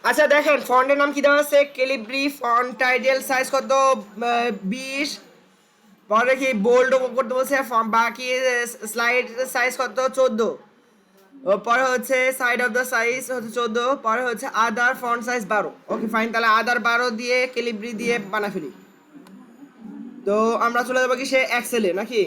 আচ্ছা দেখেন ফন্টের নাম কি দেওয়া আছে, ক্যালিব্রি ফন্ট, টাইটেল সাইজ কত 20, পরে কি বোল্ড করতে বলছে, বাকি স্লাইড সাইজ কত 14, পরে হচ্ছে সাইড অফ দ্য সাইজ হচ্ছে 14, পরে হচ্ছে আদার ফন্ট সাইজ 12। ওকে ফাইন, তাহলে আদার 12 দিয়ে ক্যালিব্রি দিয়ে বানা ফেলি। তো আমরা চলে যাবো কি সে এক্সেলে নাকি?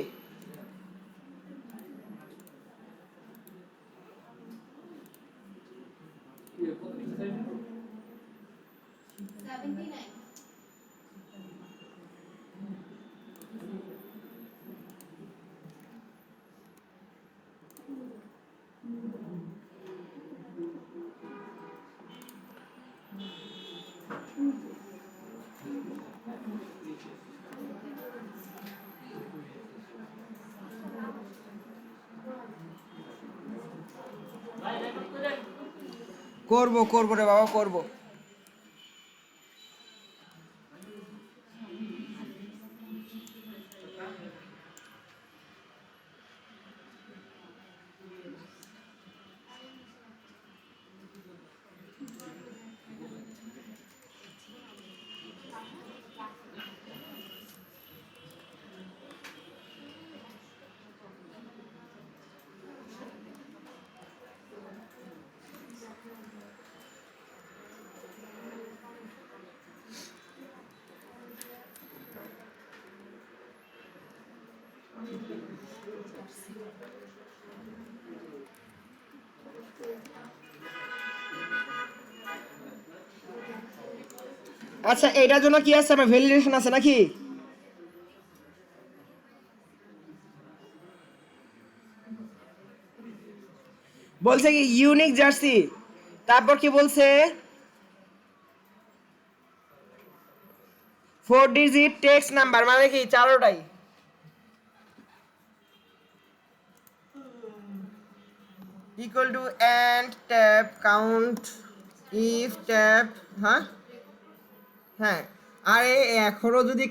করবো করবো রে বাবা করবো। আচ্ছা এটার জন্য কি আছে, আমার ভ্যালিডেশন আছে নাকি? বলছে কি ইউনিক জার্সি, তারপর কি বলছে 4 ডিজিট টেক্সট নাম্বার, মানে কি চারোটাই equal to and tap count if tap. হ্যাঁ হ্যাঁ, আরে এখনো যদি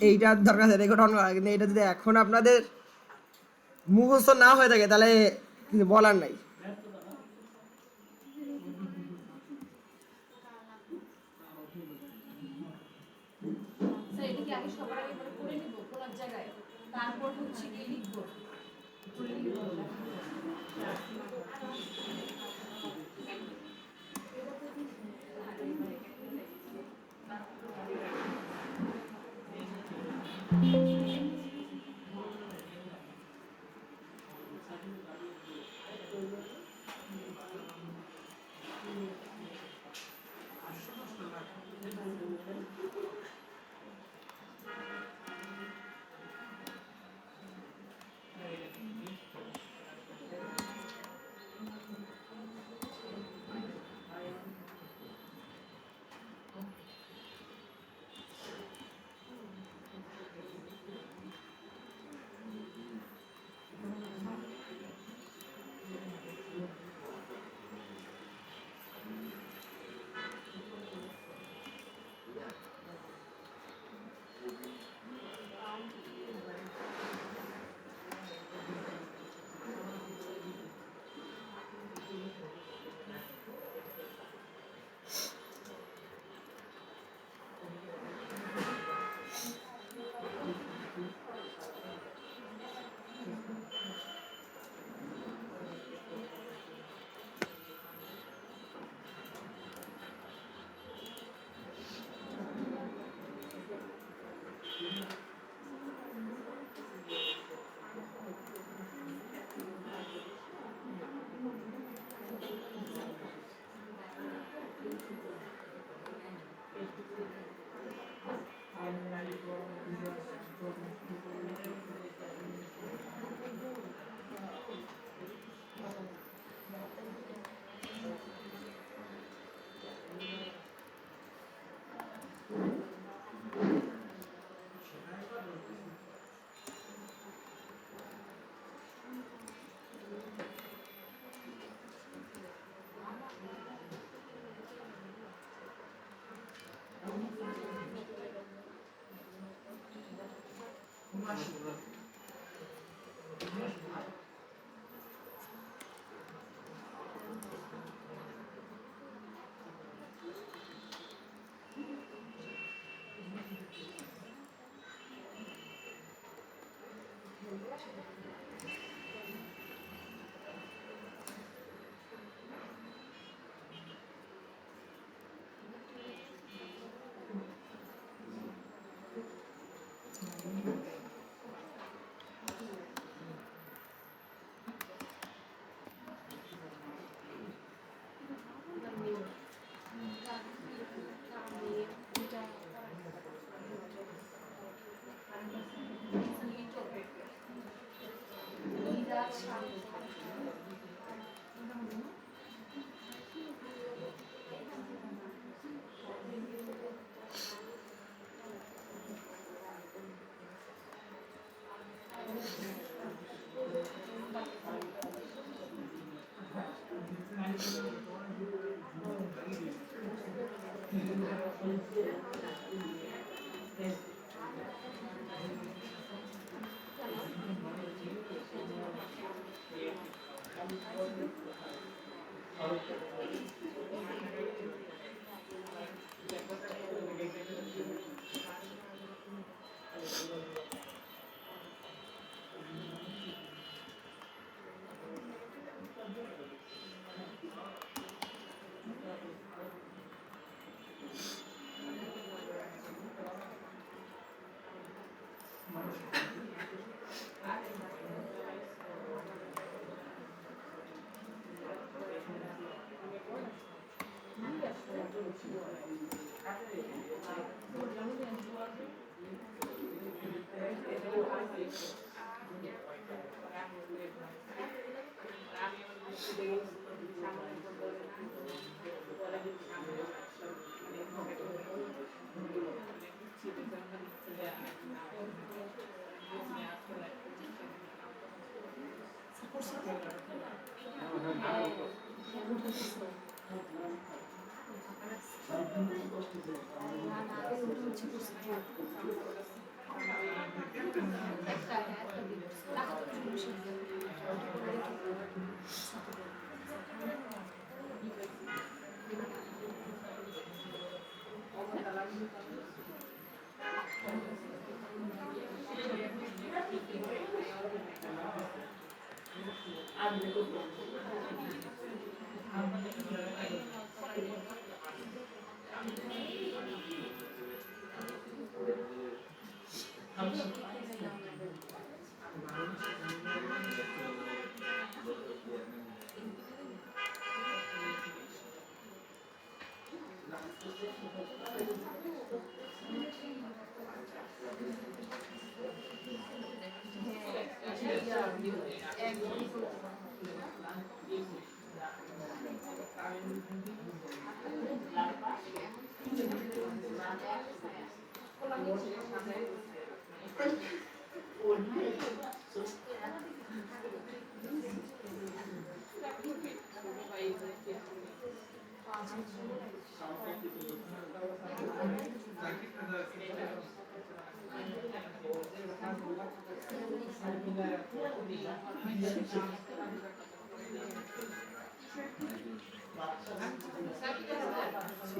এইটার দরকার আছে রেকর্ড অন করা, কিন্তু এটা যদি এখন আপনাদের মুখস্থ না হয়ে থাকে তাহলে কিছু বলার নাই। তারপর হচ্ছে কি লিখবো।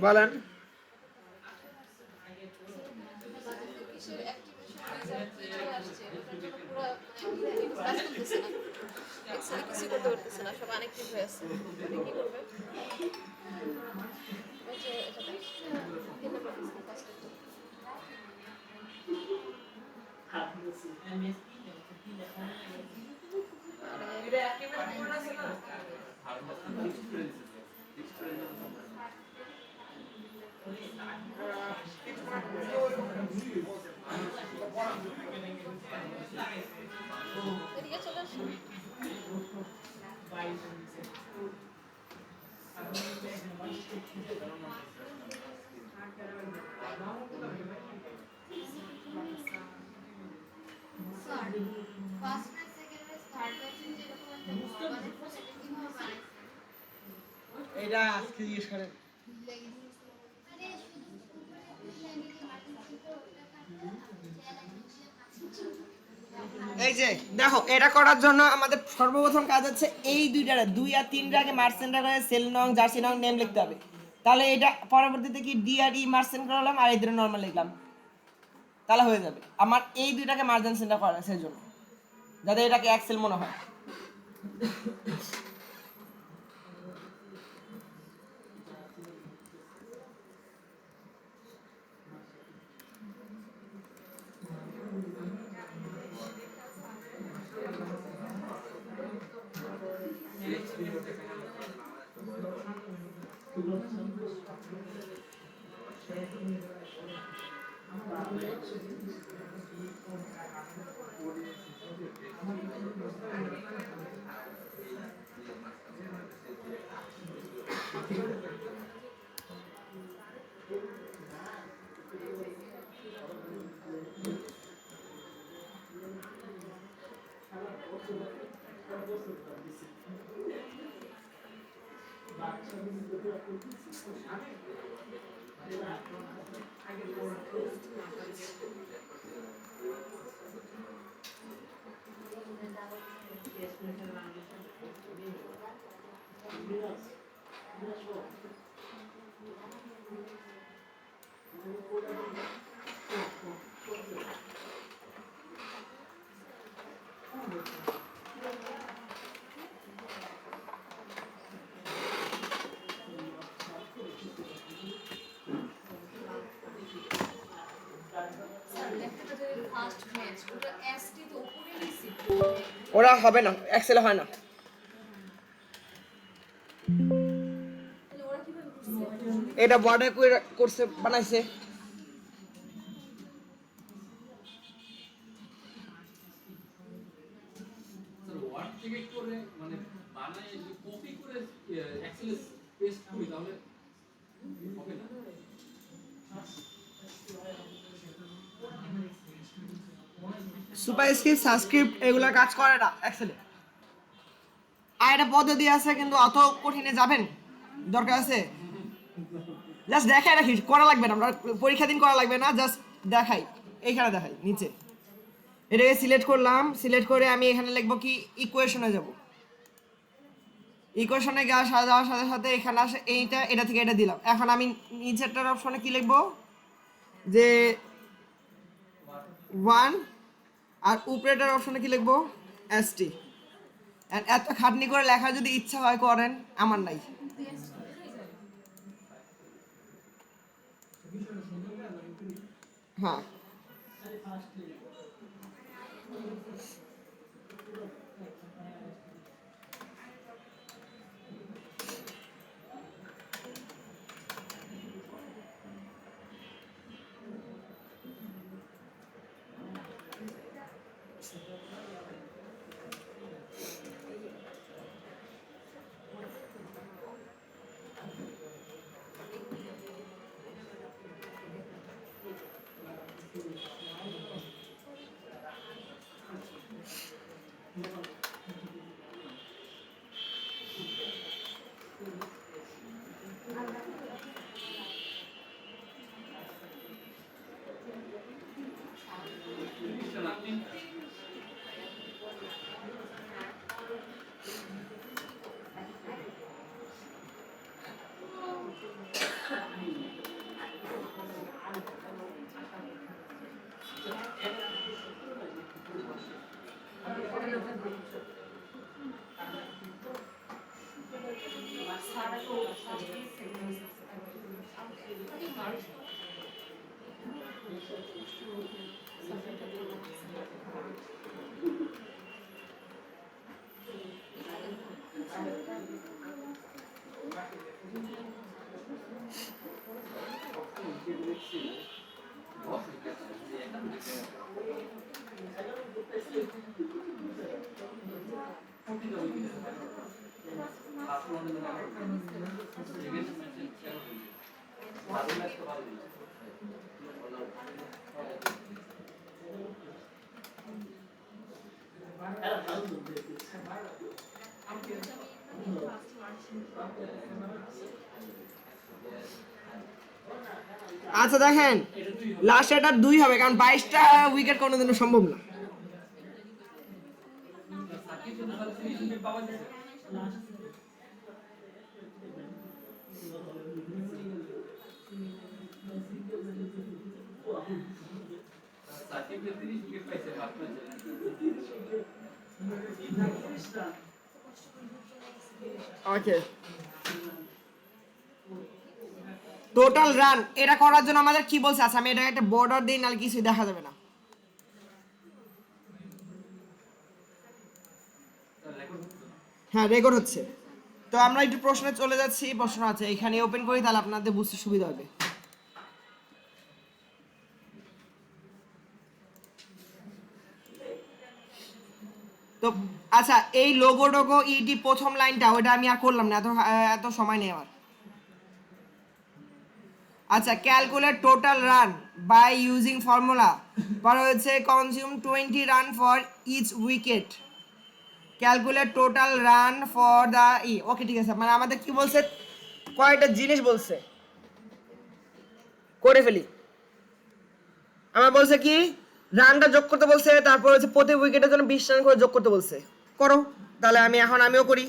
বলেন। কিসের অ্যাক্টিভেশন আসছে ওটার জন্য পুরো কাজ করতেছে না, এক্সেল কিছু করতে পারতেছে না, সব আনএক্টিভ হয়ে আছে। এটা কি করবে? ওই যে এটা তিন নম্বর কাজটা এদিকে চলে আসুন। এটা আজকে জিজ্ঞেস করেন। এই যে দেখো, এটা করার জন্য আমাদের সর্বপ্রথম কাজ হচ্ছে এই দুইটারে 2 আর 3 আগে মার্সেন্টার করে সেল নং জার্সি নং নেম লিখতে হবে। তাহলে এটা পরবর্তীতে কি ডি আর ই মার্সেন্ট করলাম আর এই দুটো নরমাল লিখলাম, তাহলে হয়ে যাবে। আমার এই দুইটাকে মার্জেন সেন্টার করা আছে জন্য যাতে এটাকে এক্সেল মনে হয়। ফার্স্ট ম্যাচ ওটা এসটি তো উপরে নিছি ওরা হবে না, এক্সেল হয় না। তাহলে ওরা কিভাবে করছে এটা বর্ডে করছে, বানাইছে। ওয়ার্ড থেকে করে মানে বানায় কপি করে এক্সেলে পেস্ট করি তাহলে হবে না। সুপারস্ক্রিপ্ট, সাবস্ক্রিপ্ট এগুলা কাজ করে না এক্সেলে। আর একটা পদ্ধতি আছে, কিন্তু অত কঠিনে যাবেন দরকার আছে? জাস্ট দেখাই রাখি, করা লাগবে না, আমরা পরীক্ষা দিন করা লাগবে না, জাস্ট দেখাই। এইখানে দেখাই নিচে, এটাকে সিলেক্ট করলাম, সিলেক্ট করে আমি এখানে লিখবো কি ইকুয়েশনে যাব। ইকুয়েশনে যাওয়ার সাথে সাথে এখানে আসে এইটা, এটা থেকে এটা দিলাম। এখন আমি নিচেরটার অপশনে কি লিখবো, যে 1, আর উপরেটার অপশনে কি লিখবো, এসটি। এত খাটনি করে লেখা যদি ইচ্ছা হয় করেন, আমার নাই। হ্যাঁ, আচ্ছা দেখেন, লাস্ট এটা 2 হবে, কারণ 22টা উইকেট কোনোদিনও সম্ভব না। সাকিব 30 উইকেট পাইছে 5 ম্যাচে। ওকে, টোটাল রান এটা করার জন্য আমাদের কি বলছে? আচ্ছা আমি এটা একটা বর্ডার দিই, নাহলে কিছু দেখা যাবে না। হ্যাঁ রেকর্ড হচ্ছে। তো আমরা একটু প্রশ্নে চলে যাচ্ছি, প্রশ্ন আছে এখানে ওপেন করি, তাহলে আপনাদের বুঝতে সুবিধা হবে। তো আচ্ছা এই লোগো টোগো ইটি প্রথম লাইনটা ওইটা আমি আর করলাম না, এত সময় নেই আমার। আচ্ছা calculate total run by using formula, পরে হচ্ছে consume 20 run for each wicket, calculate total run for the okay ঠিক আছে। মানে আমাদের কি বলছে, কয়েকটা জিনিস বলছে, করে ফেলি। আমার বলছে কি রানটা যোগ করতে বলছে, তারপর হচ্ছে প্রতি উইকেটের জন্য 20 রান করে যোগ করতে বলছে। করো তাহলে, আমিও করি।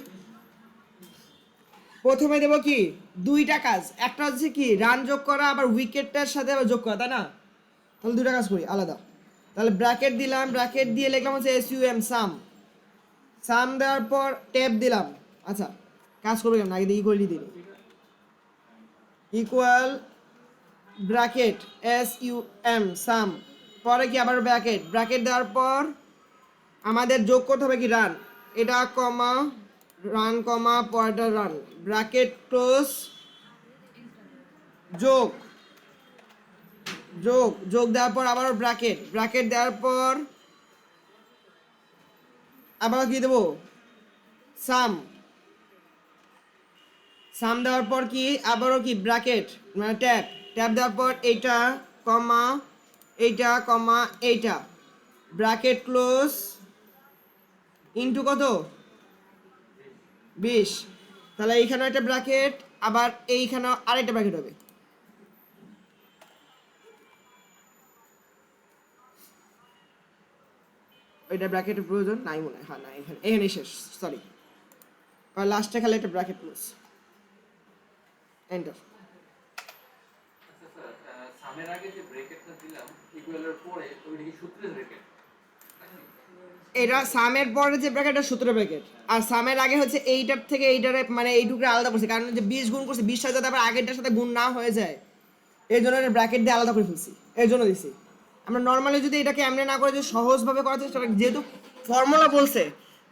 প্রথমে দেবো কি দুইটা কাজ, একটা হচ্ছে কি রান যোগ করা, আবার উইকেটটার সাথে আবার যোগ করা, তাই না? তাহলে দুইটা কাজ করি আলাদা। তাহলে ব্র্যাকেট দিলাম, ব্র্যাকেট দিয়ে লিখলাম হচ্ছে SUM সাম, সাম দেওয়ার পর ট্যাব দিলাম। আচ্ছা কাজ করবে কেমন, আগে দিয়ে ইকুয়ালি দিই, ইকুয়াল ব্র্যাকেট SUM সাম, পরে কি আবার ব্র্যাকেট, ব্র্যাকেট দেওয়ার পর আমাদের যোগ করতে হবে কি রান, এটা কমা রান কমা পরেরটা রান, ব্র্যাকেট ক্লোজ, যোগ যোগ যোগ দেওয়ার পর আবার ব্র্যাকেট, ব্র্যাকেট দেওয়ার পর আবার কি দেবো সাম, সাম দেওয়ার পর কি আবারও কি ব্র্যাকেট মানে ট্যাব, ট্যাব দেওয়ার পর এইটা কমা এইটা কমা এইটা, ব্র্যাকেট ক্লোজ, ইনটু কত 20। তাহলে এইখানে একটা ব্র্যাকেট, আবার এইখানে আরেকটা ব্র্যাকেট হবে। এটা ব্র্যাকেটের প্রয়োজন নাই মনে হয়, হ্যাঁ না এখানে শেষ, সরি। আর লাস্টে খালি একটা ব্র্যাকেট ক্লোজ, এন্টার। আচ্ছা স্যার, সামের আগে যে ব্র্যাকেটটা দিলাম ইকুয়ালের পরে, ওইটা কি সূত্রের ব্র্যাকেট? এটা সামের পরে যে ব্র্যাকেটটা সূত্র ব্র্যাকেট, আর সামের আগে হচ্ছে এইটার থেকে এইটারে মানে এইটুকু আলাদা করছে, কারণ যে 20 গুণ করছে 20 যাতে আবার আগেরটার সাথে গুণ না হয়ে যায়, এই জন্য এটা ব্র্যাকেট দিয়ে আলাদা করে ফেলছি, এর জন্য দিছি। আমরা নর্মালি যদি এটাকে এমনি না করে যদি সহজভাবে করার চেষ্টা করি, যেহেতু ফর্মুলা বলছে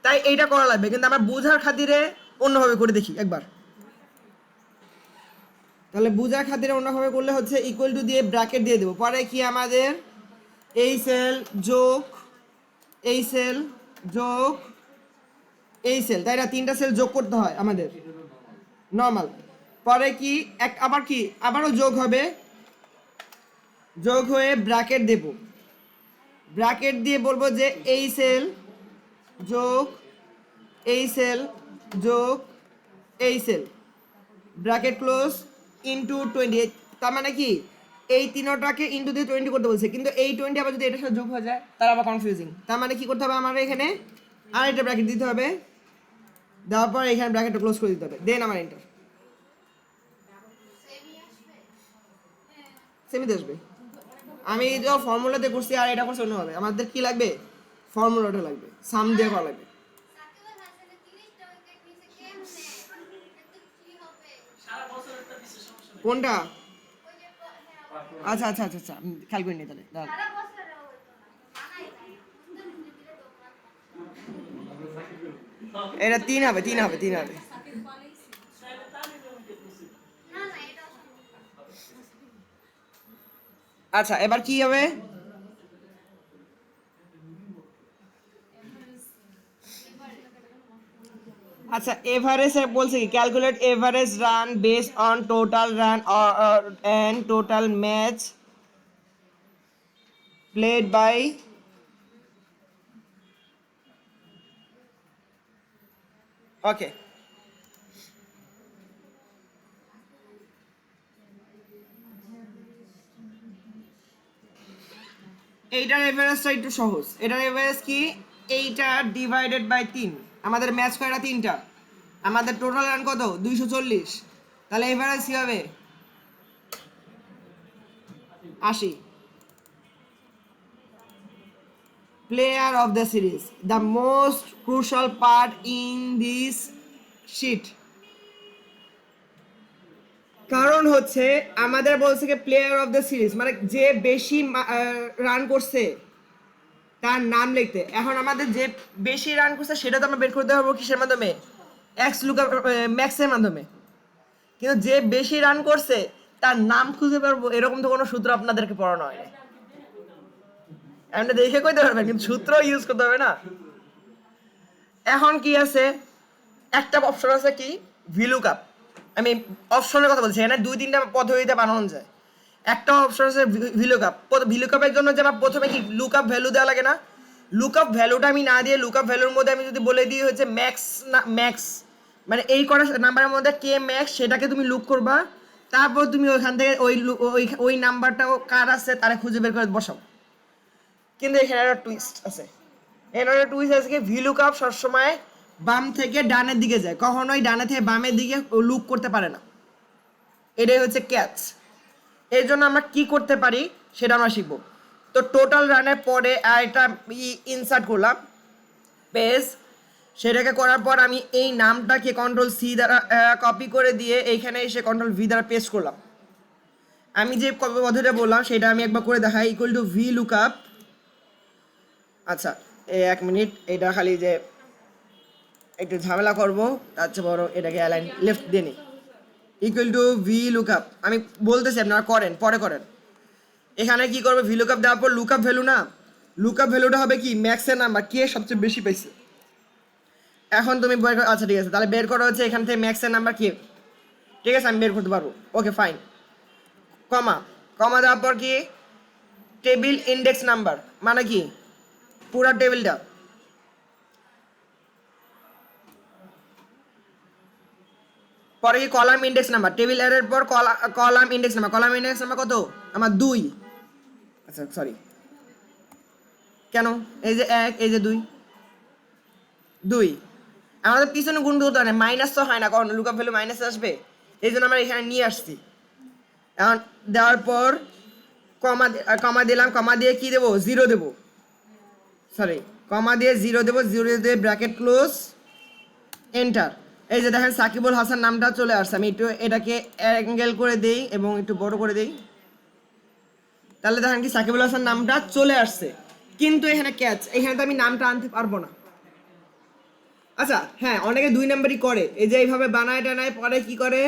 তাই এইটা করা লাগবে, কিন্তু আমরা বোঝার খাতিরে অন্যভাবে করে দেখি একবার। তাহলে বোঝার খাতিরে অন্যভাবে করলে হচ্ছে ইকুয়াল টু দিয়ে ব্র্যাকেট দিয়ে দেবো, পরে কি আমাদের এই সেল যোগ এই সেল যোগ এই সেল, তাই না? তিনটা সেল যোগ করতে হয় আমাদের নর্মাল, পরে কি আবার কি আবারও যোগ হবে, যোগ হয়ে ব্র্যাকেট দেব, ব্র্যাকেট দিয়ে বলবো যে এই সেল যোগ এই সেল যোগ এই সেল, ব্র্যাকেট ক্লোজ, ইনটু 20। তার মানে কি এই তিনটাকে ইনটু দিয়ে 20 করতে বলছে, কিন্তু এই 20 আবার যদি এটার সাথে যোগ হয়ে যায় তার আবার কনফিউজিং। তার মানে কি করতে হবে, আমার এখানে আরেকটা ব্র্যাকেট দিতে হবে, দেওয়ার পর এখানে ব্র্যাকেটটা ক্লোজ করে দিতে হবে, দেন আমার এন্টার। সেমিতে আসবে। আমি যে ফর্মুলাতে করছি আর এটা করছি অন্যভাবে, আমাদের কি লাগবে ফর্মুলাটা লাগবে, সাম দিয়ে করা লাগবে। কোনটা? আচ্ছা আচ্ছা আচ্ছা আচ্ছা খেয়াল করিনি, তাহলে দাঁড়ান। এটা 3 হবে, 3 হবে, 3 হবে। আচ্ছা এবার কি হবে, আচ্ছা এভারেজ বলছে কি calculate average run based on total run and total match played by, okay. এইটার এভারেজটা একটু সহজ, এটার এভারেজ কি এইটা ডিভাইডেড বাই 3, আমাদের ম্যাচ কয়টা 3টা, আমাদের টোটাল রান কত 240, তাহলে এভারেজ কি হবে 80 player of the series, the most crucial part in this sheet. কারণ হচ্ছে আমাদের বলছে কি প্লেয়ার অফ দ্য সিরিজ, মানে যে বেশি রান করছে তার নাম লিখতে। এখন আমাদের যে বেশি রান করছে সেটা তো আমরা বের করতে পারবো কিসের মাধ্যমে? এক্স লুকআপ ম্যাক্সের মাধ্যমে। কিন্তু যে বেশি রান করছে তার নাম খুঁজে পারবো এরকম তো কোনো সূত্র আপনাদেরকে পড়ানো হয় না। আপনি দেখে কইতে পারবেন কিন্তু সূত্র ইউজ করতে হবে না। এখন কি আছে, একটা অপশন আছে কি ভিলুকআপ। আমি অপশনের কথা বলছি, এখানে 2-3টা পদ্ধতিতে বানানো যায়। একটা অপশন আছে ভিলুকআপ। ভিলুকআপের জন্য যে আমার প্রথমে কি লুকআপ ভ্যালু দেওয়া লাগে না? লুকআপ ভ্যালুটা আমি না দিয়ে লুকআপ ভ্যালুর মধ্যে আমি যদি বলে দিই হচ্ছে ম্যাক্স, না ম্যাক্স মানে এই কটা নাম্বারের মধ্যে কে ম্যাক্স সেটাকে তুমি লুক করবা, তারপর তুমি ওইখান থেকে ওই নাম্বারটাও কার আছে তারা খুঁজে বের করে বসাও। কিন্তু এখানে একটা টুইস্ট আছে। এখানে একটা টুইস্ট আছে কি ভিলুকআপ সবসময় বাম থেকে ডানের দিকে যায়, কখনোই ডানে থেকে বামের দিকে লুক করতে পারে না। এটাই হচ্ছে ক্যাচ। এর জন্য আমরা কি করতে পারি সেটা আমরা শিখবো। তো টোটাল রানের পরে একটা ইনসার্ট করলাম পেজ, সেটাকে করার পর আমি এই নামটাকে কন্ট্রোল সি দ্বারা কপি করে দিয়ে এইখানে এসে কন্ট্রোল ভি দ্বারা পেস্ট করলাম। আমি যে পদ্ধতিটা বললাম সেটা আমি একবার করে দেখাই। ইকুয়াল টু ভি লুকআপ, আচ্ছা এই 1 মিনিট, এটা খালি যে একটু ঝামেলা করবো তার চেয়ে বড় এটাকে অ্যালাইন লেফট দিয়ে নিই। ইকুয়াল টু ভি লুকআপ, আমি বলতেছি আপনারা করেন, পরে করেন। এখানে কি করবে, ভি লুকআপ দেওয়ার পর লুকআপ ভ্যালু, না লুকআপ ভ্যালুটা হবে কি ম্যাক্সের নাম্বার, কে সবচেয়ে বেশি পাইছে। এখন তুমি বের করো, আচ্ছা ঠিক আছে, তাহলে বের করা হচ্ছে এখান থেকে ম্যাক্সের নাম্বার কে, ঠিক আছে আমি বের করতে পারবো, ওকে ফাইন। কমা, কমা দেওয়ার পর কি টেবিল ইন্ডেক্স নাম্বার, মানে কি পুরো টেবিলটা। পরে কি কলাম ইন্ডেক্স নাম্বার, টেবিল এর পর column index number. Column index number কত আমার 2, আচ্ছা সরি কেন, এই যে 1, এই যে 2, আমাদের পিছনে গুণ করতে হয় না, মাইনাস তো হয় না, কারণ লুকআপ ভ্যালু মাইনাস আসবে, এই জন্য আমরা এখানে নিয়ে আসছি। এখন দেওয়ার পর কমা দিলাম, কমা দিয়ে কি দেবো 0 দেবো, সরি কমা দিয়ে 0 দেবো, 0 দিয়ে ব্র্যাকেট ক্লোজ, এন্টার। এই যে দেখেন সাকিবুল হাসান নামটা চলে আসছে। আমি একটু এটাকে অ্যাঙ্গেল করে দেই এবং একটু বড় করে দেই, তাহলে দেখেন কি সাকিবুল হাসান নামটা চলে আসছে। কিন্তু এখানে ক্যাচ, এখানে তো আমি নামটা আনতে পারবো না। আচ্ছা হ্যাঁ, অনেকে 2 নাম্বারই করে, এই যে এইভাবে বানায় টানায় পরে কি করে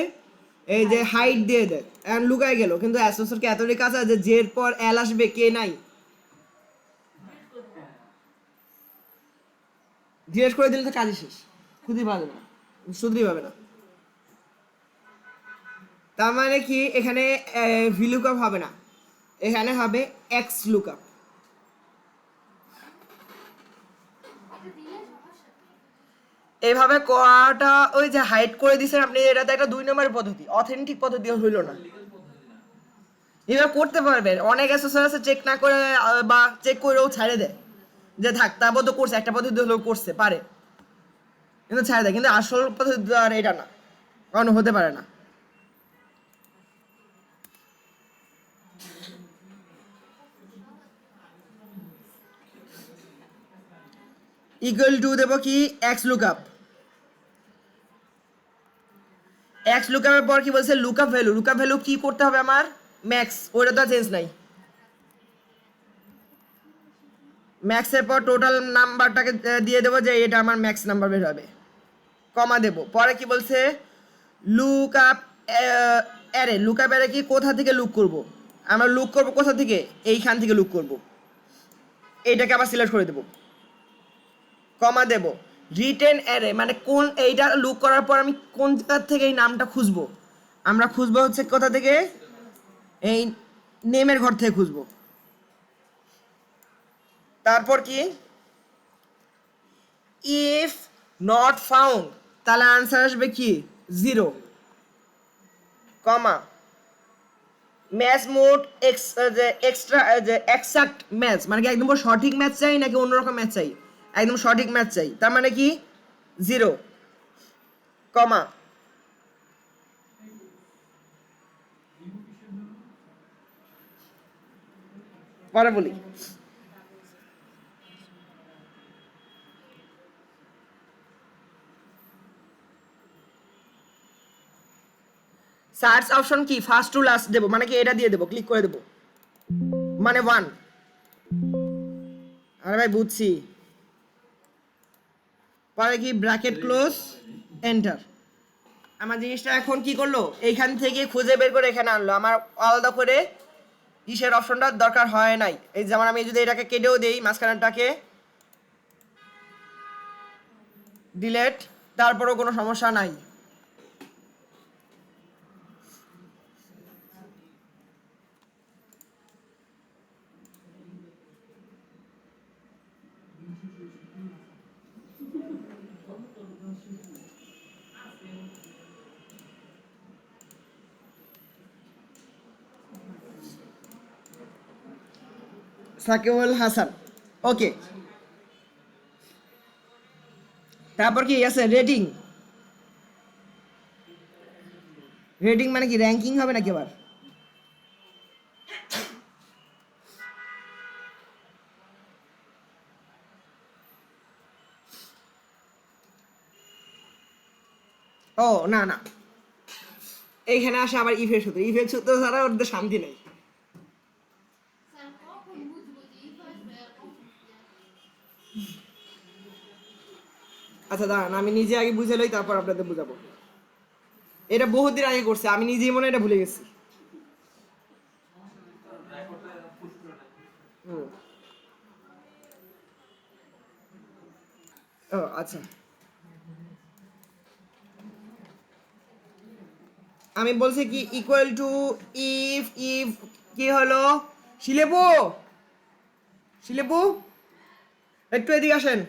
এই যে হাইট দিয়ে দেয়, এখন লুকায় গেল। কিন্তু অ্যাসোসের কি এতটাই কাছে যে জের পর এল আসবে, কে নাই জিজ্ঞেস করে দিলে তো কাজই শেষ, খুঁজে পাওয়া যাবে না, শুধুই পাবে না। তার মানে কি এখানে ভি লুকআপ হবে না, এখানে হবে এক্স লুকআপ। এইভাবে করাটা ওই যে হাইড করে দিচ্ছেন আপনি, এটা তো একটা 2 নম্বরের পদ্ধতি, অথেন্টিক পদ্ধতি হইল না। এবার করতে পারবেন, অনেক অ্যাসোসিয়েশন আছে চেক না করে বা চেক করেও ছাড়ে দেয় যে থাক তারপর তো করছে, একটা পদ্ধতি হলেও করছে পারে, কিন্তু ছাড়ে দেয়। কিন্তু আসল পদ্ধতি আর এটা না, কারণ হতে পারে না। ইকুয়াল টু দেবো কি এক্স লুকআপ, এক্স লুকআপের পর কি বলছে লুকআপ ভ্যালু, লুকআপ ভ্যালু কি করতে হবে আমার ম্যাক্স, ওটা তো চেঞ্জ নাই। ম্যাক্সের পর টোটাল নাম্বারটাকে দিয়ে দেবো যে এটা আমার ম্যাক্স নাম্বার বের হবে, কমা দেবো। পরে কি বলছে লুকআপ অ্যারে, লুকআপ অ্যারে কি কোথা থেকে লুক করব, আমরা লুক করব কোথা থেকে, এইখান থেকে লুক করব, এইটাকে আবার সিলেক্ট করে দেবো, কমা দেব। রিটেন অ্যারে মানে কোন, এইটা লুক করার পর আমি কোন জায়গা থেকে এই নামটা খুঁজবো, আমরা খুঁজবো হচ্ছে কোথা থেকে, এই নেমের ঘর থেকে খুঁজবো। তারপর কি ইফ নট ফাউন্ড, তাহলে আনসার আসবে কি 0, comma match mode extra exact match, মানে কি একদম সঠিক ম্যাচ চাই নাকি অন্যরকম ম্যাচ চাই, একদম সঠিক ম্যাচ চাই, তার মানে কি 0, কমা পরে বলি। সার্চ অপশন কি ফার্স্ট টু লাস্ট দেবো, মানে কি এটা দিয়ে দেবো, ক্লিক করে দেবো, মানে 1। আরে ভাই বুঝছি। পরে কি ব্র্যাকেট ক্লোজ, এন্টার। আমার জিনিসটা এখন কি করলো, এইখান থেকে খুঁজে বের করে এখানে আনলো, আমার আলাদা করে ইসের অপশনটার দরকার হয় নাই। এই যেমন আমি যদি এটাকে কেটেও দেই, মাঝখানেরটাকে ডিলেট, তারপরেও কোনো সমস্যা নাই। সাকিউল হাসান, ওকে। তারপর কি আছে, রেটিং। রেটিং মানে কি র্যাঙ্কিং হবে নাকি আবার? ও না না, এইখানে আসে আবার ইফেক্ট সূত্র। ইফেক্ট সূত্র ছাড়া ওদের শান্তি নেই। আচ্ছা দাঁড়ান, আমি নিজে আগে বুঝে লই, তারপর আপনাদের বুঝাবো। এটা বহুত দিন আগে করছে, আমি নিজেই মনে হয় এটা ভুলে গেছি। হুম। ও আচ্ছা, আমি বলছি কি ইকুয়াল টু ইফ ইফ কি হলো, শিলেপু শিলেপু একটু এদিকে আসেন।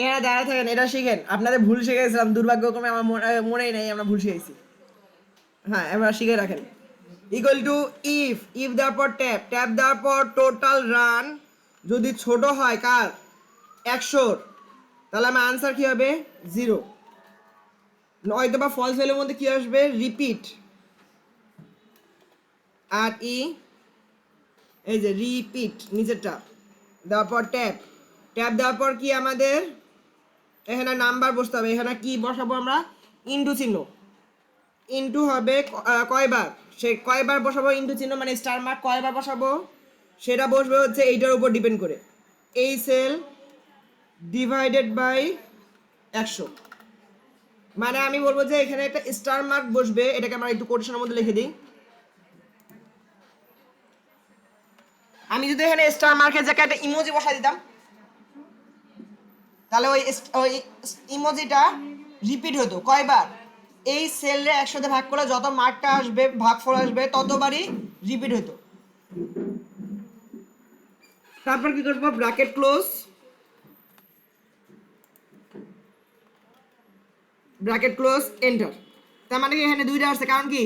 এখানে দাঁড়ায় থাকেন, এটা শিখেন। আপনাদের ভুল শিখে গেছিলাম দুর্ভাগ্যক্রমে, আমার মনেই নেই আমরা ভুল শিখেছি। হ্যাঁ, এবার শিখে রাখেন। ইকুয়াল টু ইফ ইফ দেওয়ার পর ট্যাব, ট্যাব দেওয়ার পর টোটাল রান যদি ছোট হয় কার, 100, তাহলে আমার আনসার কি হবে 0। নয়তো বা ফলস ভ্যালুর মধ্যে কি আসবে, রিপিট। আর এই যে রিপিট নিচেরটা দেওয়ার পর ট্যাব, ট্যাব দেওয়ার পর কি আমাদের এখানে নাম্বার বসতে হবে। এখানে কি বসাবো আমরা, ইনটু চিহ্ন। ইনটু হবে কয়বার, সে কয়বার বসাবো ইনটু চিহ্ন, মানে স্টার মার্ক কয়বার বসাবো সেটা বসবে হচ্ছে এইটার উপর ডিপেন্ড করে। এই সেল ডিভাইডেড বাই 100, মানে আমি বলবো যে এখানে একটা স্টার মার্ক বসবে। এটাকে আমরা একটু কোটেশনের মধ্যে লিখে দিই। আমি যদি এখানে স্টার মার্কের জায়গায় একটা ইমোজি বসাই দিতাম, তাহলে ওই ইমোজিটা রিপিট হতো কয়বার, এই সেলরে 100 ভাগ করলে যত মার্কটা আসবে, ভাগফল আসবে, ততবারই রিপিট হতো। তারপর কি করবো, bracket close, bracket close, enter. তার মানে কি এখানে 2টা আসছে, কারণ কি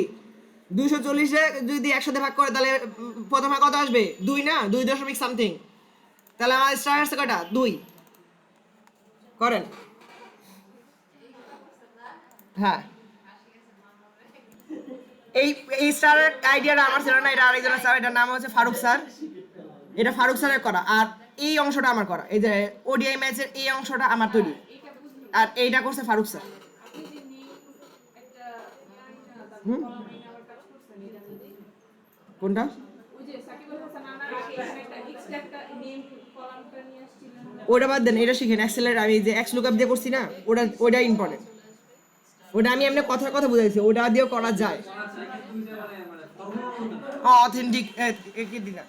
240-এ যদি 100 ভাগ করে তাহলে প্রথমে কত আসবে, 2 না, 2 সামথিং। তাহলে আমার স্টার আসছে কয়টা, 2। করেন। হ্যাঁ, এই এই স্টারের আইডিয়াটা আমার ছিল না, এটা আরেকজনের স্যার, এটার নাম হচ্ছে ফারুক স্যার। এটা ফারুক স্যারের করা, আর এই অংশটা আমার করা। এই যে ওডিআই ম্যাচের এই অংশটা আমার তৈরি, আর এইটা করছে ফারুক স্যার। হুম, কোনটা, ওটা বাদ দেন, এটা শিখেন। এক্সেলের আমি যে এক্স লুকআপ দিয়ে করছি না, ওটা ইম্পর্টেন্ট। ওটা আমি এমনি কথার কথা বুঝাইছি, ওটা দিয়েও করা যায়। অথেন্টিক কি দিনা